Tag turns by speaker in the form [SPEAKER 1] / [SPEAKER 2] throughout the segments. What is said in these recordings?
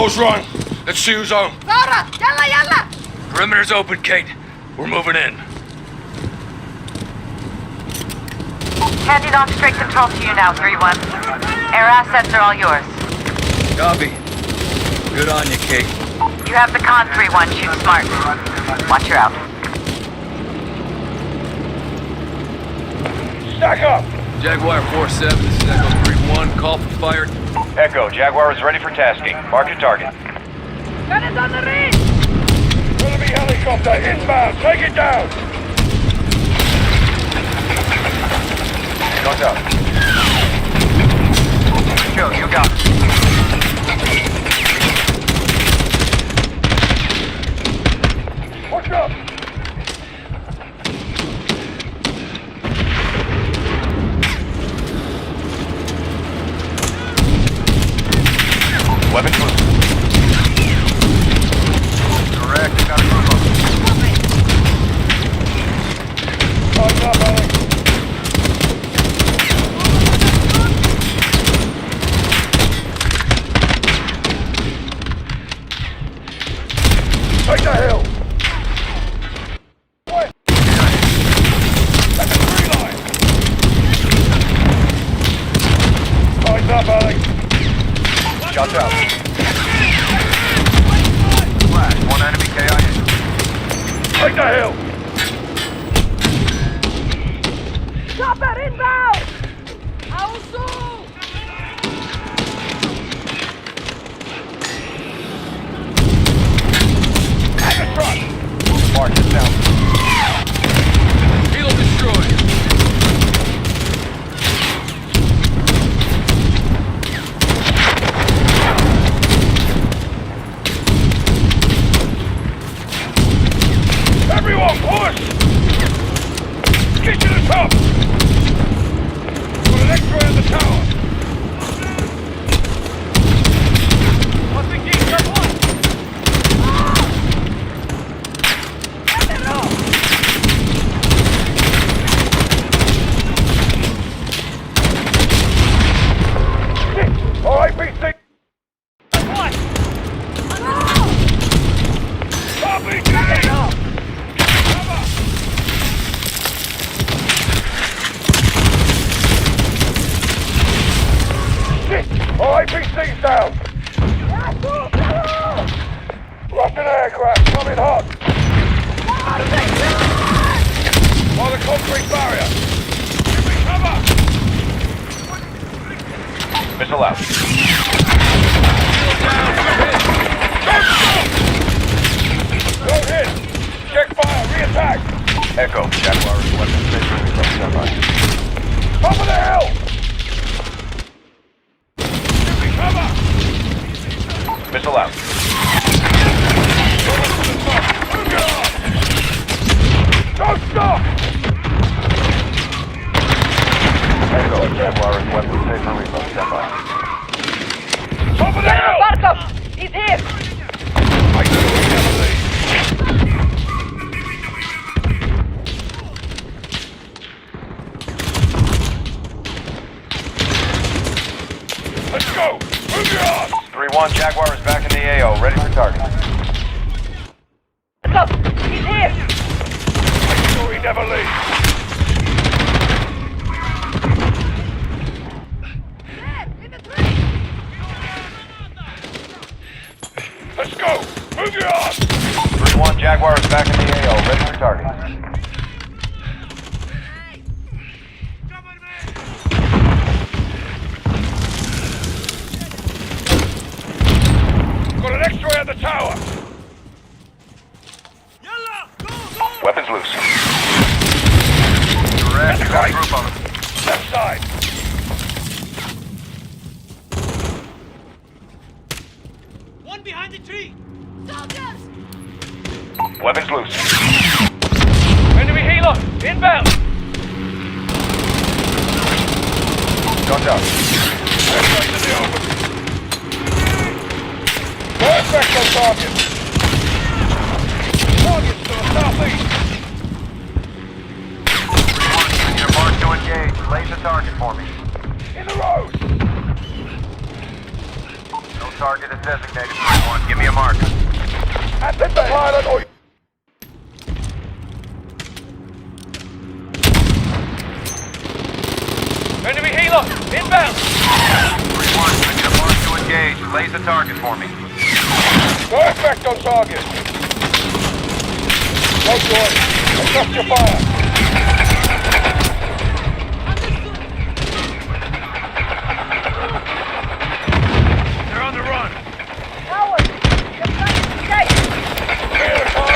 [SPEAKER 1] Nose run. Let's see who's on.
[SPEAKER 2] Zara, yalla, yalla!
[SPEAKER 1] Perimeter's open, Kate. We're moving in.
[SPEAKER 3] Handing off straight control to you now, 3-1. Air assets are all yours.
[SPEAKER 4] Copy. Good on you, Kate.
[SPEAKER 3] You have the con, 3-1. Shoot smart. Watch her out.
[SPEAKER 1] Stack up!
[SPEAKER 4] Jaguar 4-7, this is Echo 3-1. Call for fire.
[SPEAKER 5] Echo, Jaguar is ready for tasking. Mark your target.
[SPEAKER 2] Gun is on the ring!
[SPEAKER 1] Enemy helicopter inbound. Take it down.
[SPEAKER 5] Guns up. Joe, you got it.
[SPEAKER 1] Watch up.
[SPEAKER 5] Weapons loose. Direct, got a group of them.
[SPEAKER 1] Tighten up, Alex. Take the hill. Wait. That's a tree line. Tighten up, Alex.
[SPEAKER 5] Shots out. Flash, one enemy KIA.
[SPEAKER 1] Take the hill.
[SPEAKER 2] Chopper inbound! Ausu!
[SPEAKER 1] At the truck.
[SPEAKER 5] Mark it down.
[SPEAKER 4] Helo destroyed.
[SPEAKER 1] Everyone, push! Get to the top! Got an X-ray on the tower. What's the key? Stop one! Shit! All right, BC! What? Copy! Get it up! All APC's down! Russian aircraft coming hot! By the concrete barrier! Give me cover!
[SPEAKER 5] Missile out.
[SPEAKER 1] Don't hit! Check fire! Re-attack!
[SPEAKER 5] Echo, Jaguar is weapons station. Stand by.
[SPEAKER 1] Top of the hill! Cover!
[SPEAKER 5] Missile out.
[SPEAKER 1] Don't stop!
[SPEAKER 5] Echo, Jaguar is weapons station. Stand by.
[SPEAKER 1] Top of the hill!
[SPEAKER 2] Barkov! He's here!
[SPEAKER 1] I knew we'd never leave. Let's go! Move your ass!
[SPEAKER 5] 3-1, Jaguar is back in the AO, ready for target.
[SPEAKER 2] Look! He's here!
[SPEAKER 1] I knew we'd never leave.
[SPEAKER 2] In the tree!
[SPEAKER 1] Let's go! Move your ass!
[SPEAKER 5] 3-1, Jaguar is back in the AO, ready for target.
[SPEAKER 1] Got an X-ray at the tower!
[SPEAKER 5] Weapons loose.
[SPEAKER 1] That's
[SPEAKER 5] Direct, got a
[SPEAKER 1] right.
[SPEAKER 5] group of them.
[SPEAKER 1] Left side!
[SPEAKER 6] One behind the tree!
[SPEAKER 2] Soldiers!
[SPEAKER 5] Weapons loose.
[SPEAKER 1] Enemy healer! Inbound!
[SPEAKER 5] Guns out.
[SPEAKER 1] X-ray to the open! Perfect on target! Target's to the southeast!
[SPEAKER 5] 3-1, your mark to engage. Lay the target for me.
[SPEAKER 1] In the road!
[SPEAKER 5] No target is designated 3-1. Give me a mark.
[SPEAKER 1] Hit the pilot or...
[SPEAKER 4] Enemy helo! Inbound!
[SPEAKER 5] 3-1, I need a mark to engage. Laser target for me.
[SPEAKER 1] No effect on target. No joy. Adjust your fire.
[SPEAKER 4] They're on the run!
[SPEAKER 2] Howard, you're trying to escape.
[SPEAKER 1] Clear the car.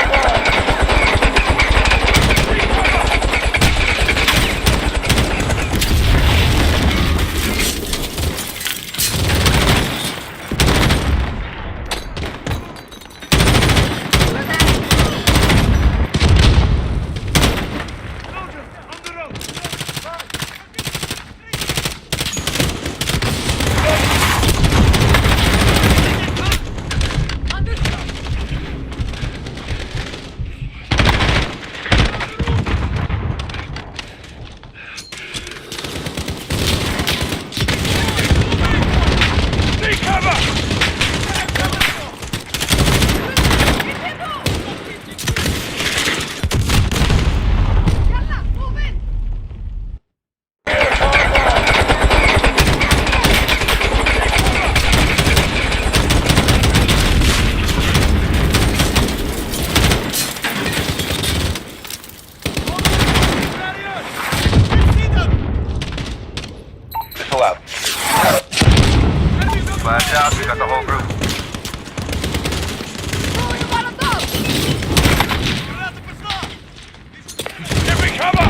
[SPEAKER 4] Take cover!
[SPEAKER 2] Yalla, move in.
[SPEAKER 5] Pull out. Flash out, we got the whole group.
[SPEAKER 2] Throwing a Molotov.
[SPEAKER 4] Give me cover!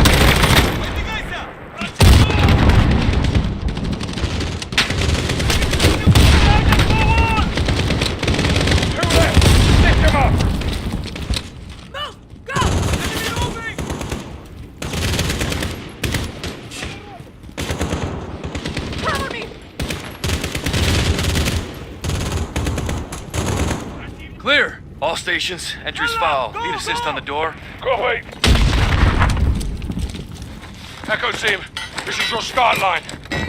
[SPEAKER 1] Two left. Stick him up.
[SPEAKER 2] Move, go. Cover me.
[SPEAKER 4] Clear! All stations, entries foul. Need assist on the door.
[SPEAKER 1] Go away.
[SPEAKER 4] Echo team, this is your start line.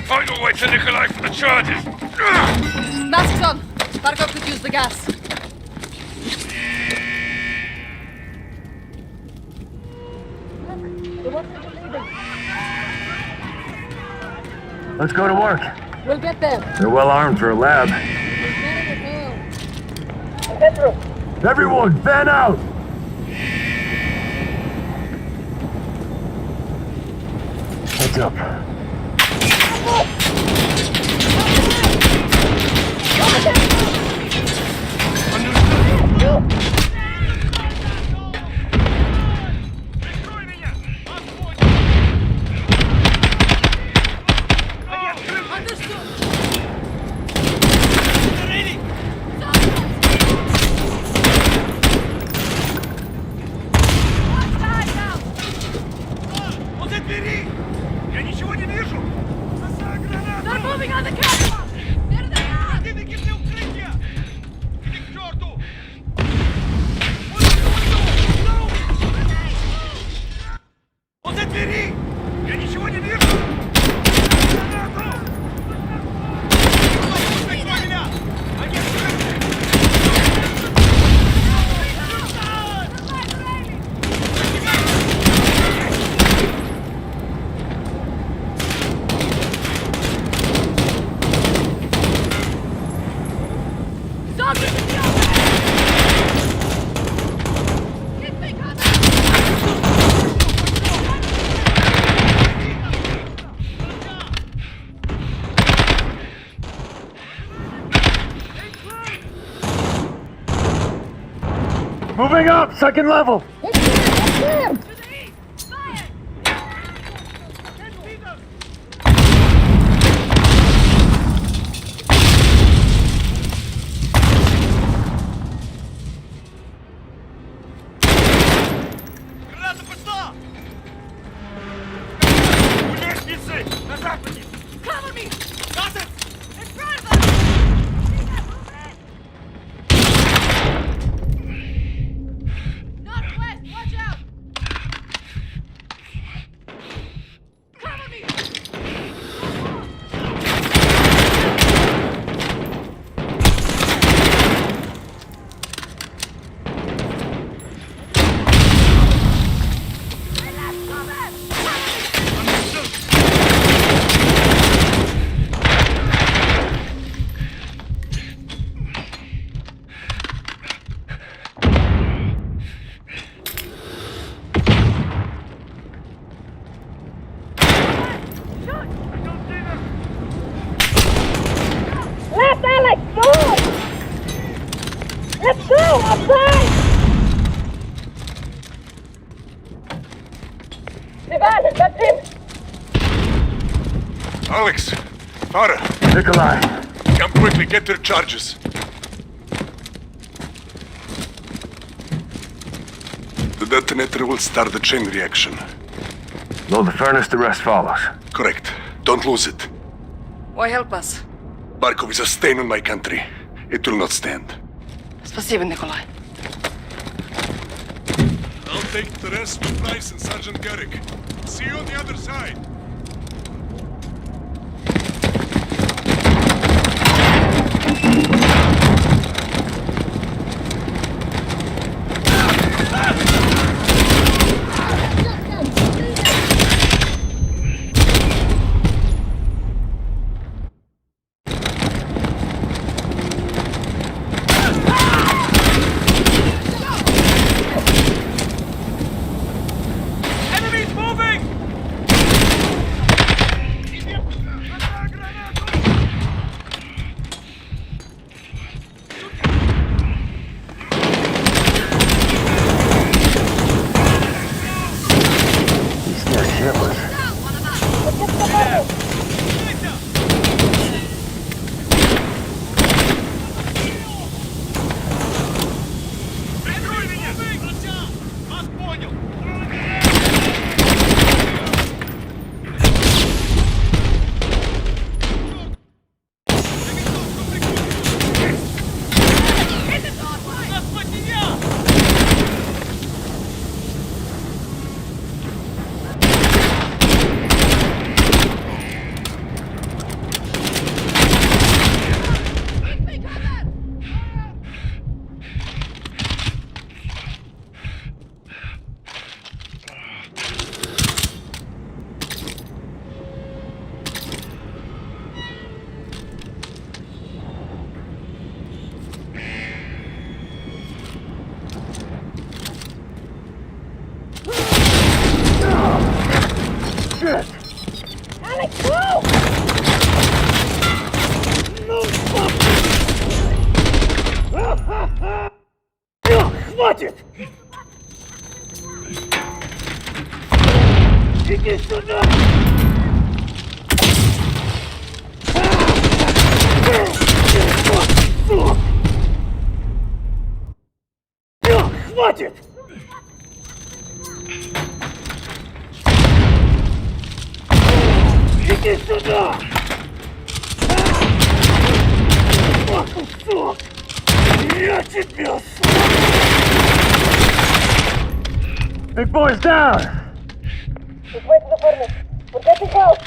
[SPEAKER 4] Find your way to Nikolai for the charges.
[SPEAKER 2] Masks on. Barkov could use the gas.
[SPEAKER 7] Let's go to work.
[SPEAKER 2] We'll get there.
[SPEAKER 7] They're well armed for a lab. Everyone, fan out! Heads up.
[SPEAKER 6] Я ничего не вижу! Бросаю гранату!
[SPEAKER 2] They're moving on the camera. There they are.
[SPEAKER 6] Противники вне укрытия! Иди к черту! Он за двери! Я ничего не вижу! Гранату! Прикрой меня! Они открыты!
[SPEAKER 2] Zombies in the open. Get me cover.
[SPEAKER 7] Moving up, second level.
[SPEAKER 2] To the east. Fire.
[SPEAKER 6] 10 meters! Граната пошла! У лестницы! На западе!
[SPEAKER 2] Cover me.
[SPEAKER 6] Назад!
[SPEAKER 2] In front of us. Northwest, watch out. Sivan, that's him!
[SPEAKER 4] Alex! Farah!
[SPEAKER 7] Nikolai.
[SPEAKER 4] Come quickly, get their charges. The detonator will start the chain reaction.
[SPEAKER 7] Load the furnace, the rest follows.
[SPEAKER 4] Correct. Don't lose it.
[SPEAKER 2] Why help us?
[SPEAKER 4] Barkov is a stain on my country. It will not stand.
[SPEAKER 2] Спасибо, Nikolai.
[SPEAKER 4] I'll take the rest with Price and Sergeant Garrick. See you on the other side.
[SPEAKER 6] Enemies moving!
[SPEAKER 7] He's scared shitless.
[SPEAKER 6] Вас понял! Нас потерял!
[SPEAKER 7] Shit!
[SPEAKER 2] Alex, go!
[SPEAKER 7] Хватит! Иди сюда! Хватит! Иди сюда! Кусок! Я тебя... Big boy's down!
[SPEAKER 2] Just wait to the furnace. We're getting out!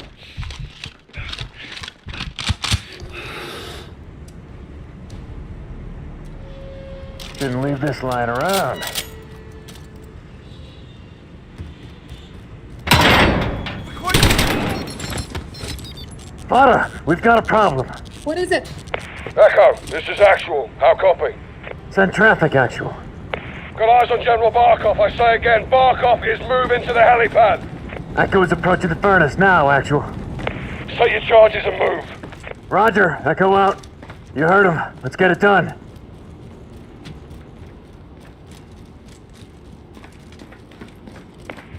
[SPEAKER 7] Didn't leave this lying around. Farah, we've got a problem.
[SPEAKER 2] What is it?
[SPEAKER 4] Echo, this is Actual. How copy?
[SPEAKER 7] Send traffic, Actual.
[SPEAKER 4] Got eyes on General Barkov. I say again, Barkov is moving to the helipad.
[SPEAKER 7] Echo is approaching the furnace now, Actual.
[SPEAKER 4] Set your charges and move.
[SPEAKER 7] Roger, Echo out. You heard him. Let's get it done.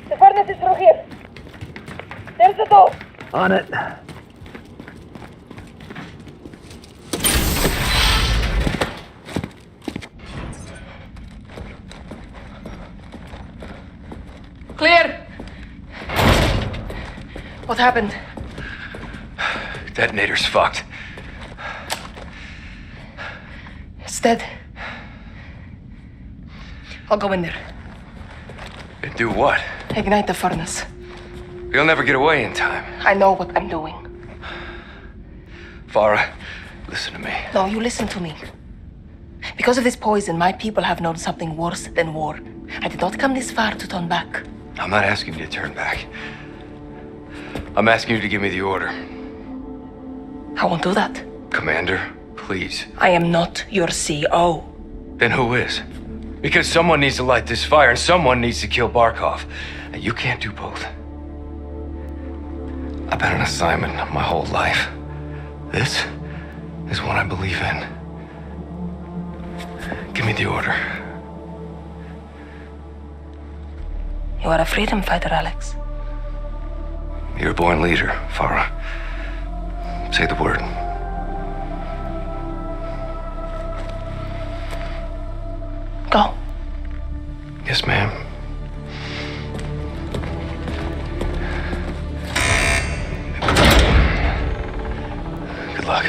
[SPEAKER 2] The furnace is through here. There's the door.
[SPEAKER 7] On it.
[SPEAKER 2] Clear! What happened?
[SPEAKER 8] Detonator's fucked.
[SPEAKER 2] It's dead. I'll go in there.
[SPEAKER 8] And do what?
[SPEAKER 2] Ignite the furnace.
[SPEAKER 8] You'll never get away in time.
[SPEAKER 2] I know what I'm doing.
[SPEAKER 8] Farah, listen to me.
[SPEAKER 2] No, you listen to me. Because of this poison, my people have known something worse than war. I did not come this far to turn back.
[SPEAKER 8] I'm not asking you to turn back. I'm asking you to give me the order.
[SPEAKER 2] I won't do that.
[SPEAKER 8] Commander, please.
[SPEAKER 2] I am not your CO.
[SPEAKER 8] Then who is? Because someone needs to light this fire and someone needs to kill Barkov. And you can't do both. I've been on assignment my whole life. This is what I believe in. Give me the order.
[SPEAKER 2] You are a freedom fighter, Alex.
[SPEAKER 8] You're a born leader, Farah. Say the word.
[SPEAKER 2] Go.
[SPEAKER 8] Yes, ma'am. Good luck.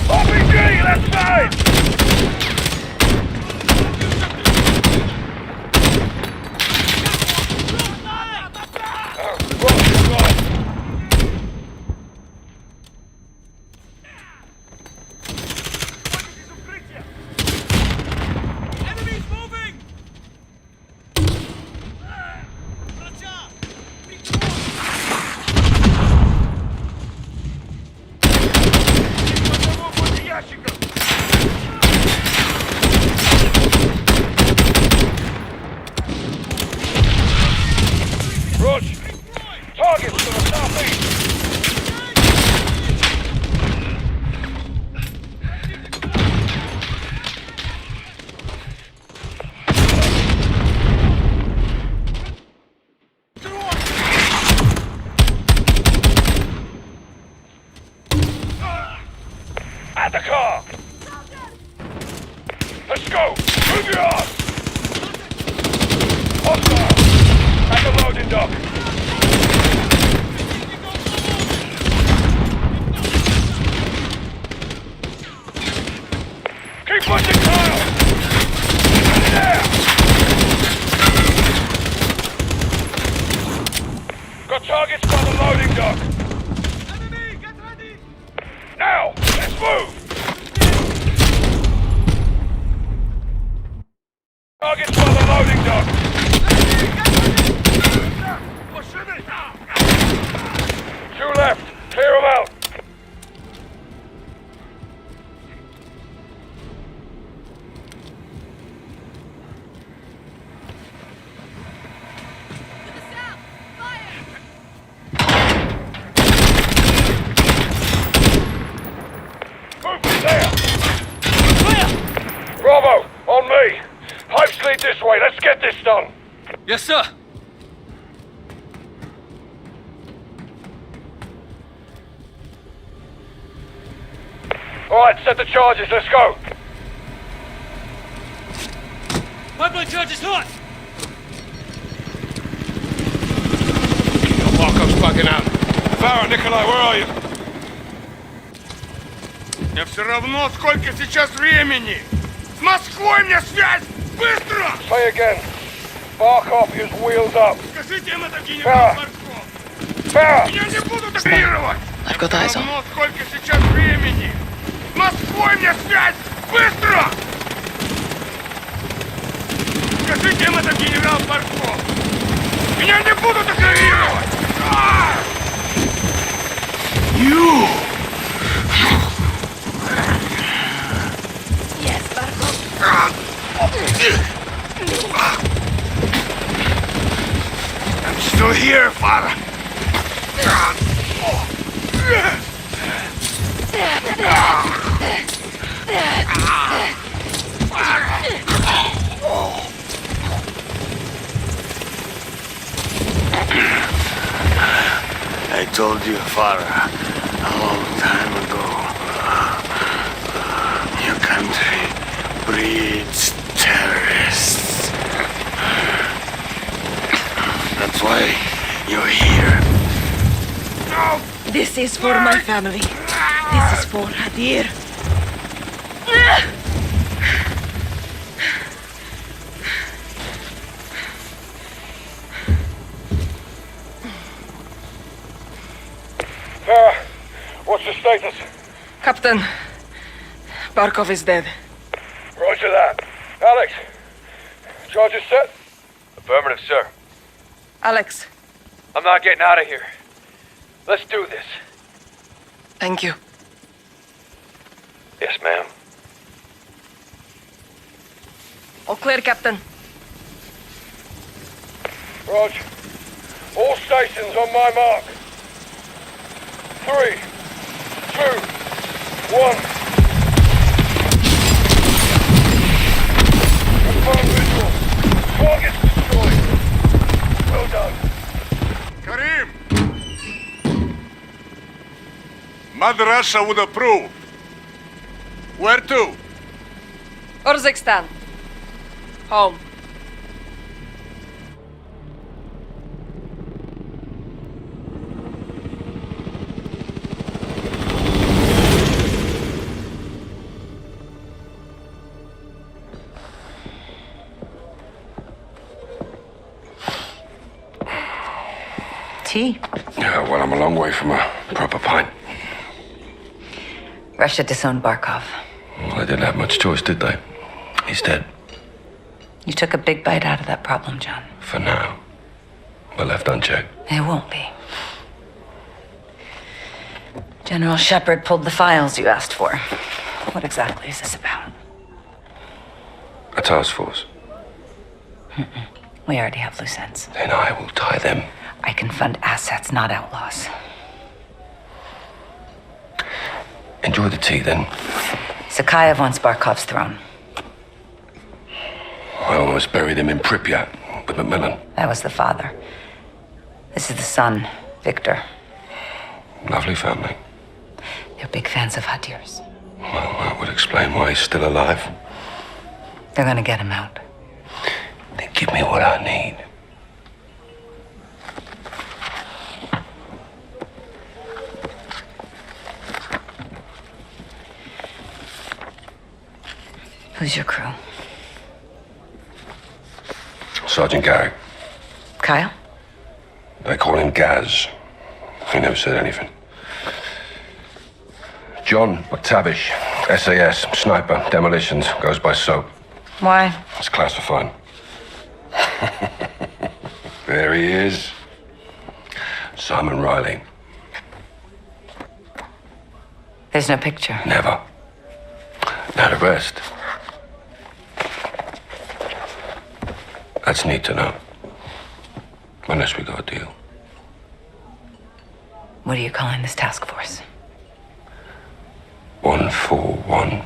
[SPEAKER 1] RPG, left side!
[SPEAKER 6] Enemies moving!
[SPEAKER 1] Rush! Targets to the southeast! At the car! Let's go! Move your ass! Hostile! At the loading dock! Keep pushing, Kyle! There! Got targets by the loading dock!
[SPEAKER 6] Enemy, get ready!
[SPEAKER 1] Now! Let's move! Targets by the loading dock! Two left! Clear them out! Movement there! Bravo! On me! Pipes lead this way, let's get this done!
[SPEAKER 4] Yes, sir.
[SPEAKER 1] Alright, set the charges, let's go!
[SPEAKER 6] Pipeline charge is hot!
[SPEAKER 4] Barkov's bugging out. Farah, Nikolai, where are you?
[SPEAKER 6] Мне все равно, сколько сейчас времени! С Москвой мне связь! Быстро!
[SPEAKER 1] Say again. Barkov is wheels up.
[SPEAKER 6] Скажите им это, генерал Барков!
[SPEAKER 1] Farah!
[SPEAKER 6] Меня не будут оперировать!
[SPEAKER 2] I've got eyes
[SPEAKER 6] Все
[SPEAKER 2] on.
[SPEAKER 6] равно, сколько сейчас времени! С Москвой мне связь! Быстро! Скажите им это, генерал Барков! Меня не будут оперировать!
[SPEAKER 2] Yes, Barkov.
[SPEAKER 6] I'm still here, Farah! I told you, Farah, a long time ago. Your country breeds terrorists. That's why you're here. No!
[SPEAKER 2] This is for my family. This is for Hadir.
[SPEAKER 1] Farah, what's the status?
[SPEAKER 2] Captain, Barkov is dead.
[SPEAKER 1] Roger that. Alex, charges set?
[SPEAKER 8] Affirmative, sir.
[SPEAKER 2] Alex,
[SPEAKER 8] I'm not getting out of here. Let's do this.
[SPEAKER 2] thank you.
[SPEAKER 8] Yes, ma'am.
[SPEAKER 2] All clear, Captain.
[SPEAKER 4] Rog. All stations on my mark. 3, 2, 1. Confirm visual. Target's destroyed. Well done.
[SPEAKER 6] Karim! Mother Russia would approve. Where to?
[SPEAKER 2] Urzikstan. Home.
[SPEAKER 3] Tea?
[SPEAKER 8] Yeah, well, I'm a long way from a proper pint.
[SPEAKER 3] Russia disowned Barkov.
[SPEAKER 8] Well, they didn't have much choice, did they? He's dead.
[SPEAKER 3] You took a big bite out of that problem, John.
[SPEAKER 8] For now. But left unchecked.
[SPEAKER 3] It won't be. General Shepard pulled the files you asked for. What exactly is this about?
[SPEAKER 8] A task force.
[SPEAKER 3] We already have loose ends.
[SPEAKER 8] Then I will tie them.
[SPEAKER 3] I can fund assets, not outlaws.
[SPEAKER 8] Enjoy the tea, then.
[SPEAKER 3] Sakayev wants Barkov's throne.
[SPEAKER 8] I almost buried him in Pripyat with Macmillan.
[SPEAKER 3] That was the father. This is the son, Victor.
[SPEAKER 8] Lovely family.
[SPEAKER 3] They're big fans of Hadir's.
[SPEAKER 8] Well, that would explain why he's still alive.
[SPEAKER 3] They're gonna get him out.
[SPEAKER 8] Then give me what I need.
[SPEAKER 3] Who's your crew?
[SPEAKER 8] Sergeant Garrick.
[SPEAKER 3] Kyle?
[SPEAKER 8] They call him Gaz. He never said anything. John McTavish, SAS, sniper, demolitions, goes by SOAP.
[SPEAKER 3] Why?
[SPEAKER 8] It's classified. There he is. Simon Riley.
[SPEAKER 3] There's no picture.
[SPEAKER 8] Never. Now the rest. That's neat to know. Unless we got a deal.
[SPEAKER 3] What are you calling this task force?
[SPEAKER 8] 141.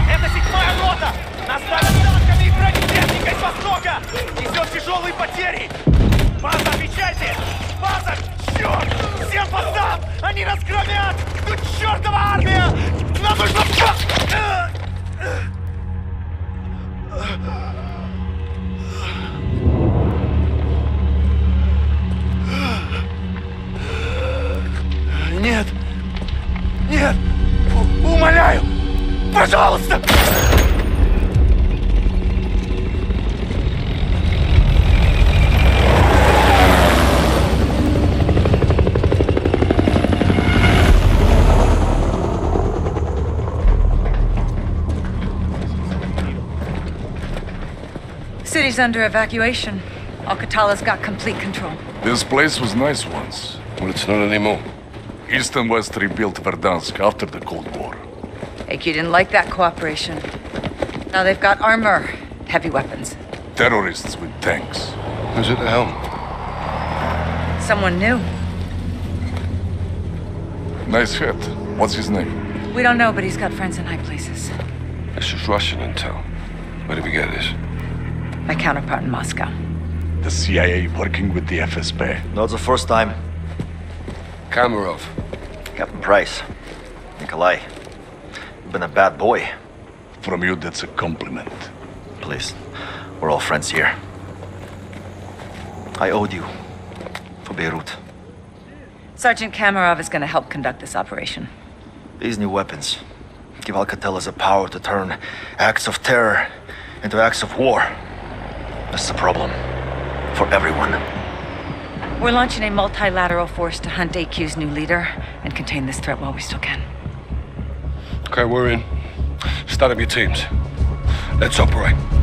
[SPEAKER 9] Это 7-я рота! Наставлен танками и бронетехникой с востока! Несет тяжелые потери! База, отвечайте! База! Черт! Всем постам! Они нас громят! Тут чертова армия! Нам нужно... Нет! Нет! Умоляю! Пожалуйста!
[SPEAKER 3] City's under evacuation. Al-Qatala's got complete control.
[SPEAKER 6] This place was nice once.
[SPEAKER 8] Well, it's not anymore.
[SPEAKER 6] East and West rebuilt Verdansk after the Cold War.
[SPEAKER 3] AQ didn't like that cooperation. Now they've got armor, heavy weapons.
[SPEAKER 6] Terrorists with tanks.
[SPEAKER 8] Who's at the helm?
[SPEAKER 3] Someone new.
[SPEAKER 6] Nice hat. What's his name?
[SPEAKER 3] We don't know, but he's got friends in high places.
[SPEAKER 8] This is Russian intel. Where did we get this?
[SPEAKER 3] My counterpart in Moscow.
[SPEAKER 6] The CIA working with the FSB.
[SPEAKER 10] Not the first time.
[SPEAKER 8] Kamarov.
[SPEAKER 10] Captain Price. Nikolai. You've been a bad boy.
[SPEAKER 6] From you, that's a compliment.
[SPEAKER 10] Please. We're all friends here. I owed you. For Beirut.
[SPEAKER 3] Sergeant Kamarov is going to help conduct this operation.
[SPEAKER 10] These new weapons give Alcatraz the power to turn acts of terror into acts of war. That's the problem. For everyone.
[SPEAKER 3] We're launching a multilateral force to hunt AQ's new leader and contain this threat while we still can.
[SPEAKER 4] Okay, we're in. Start up your teams. Let's operate.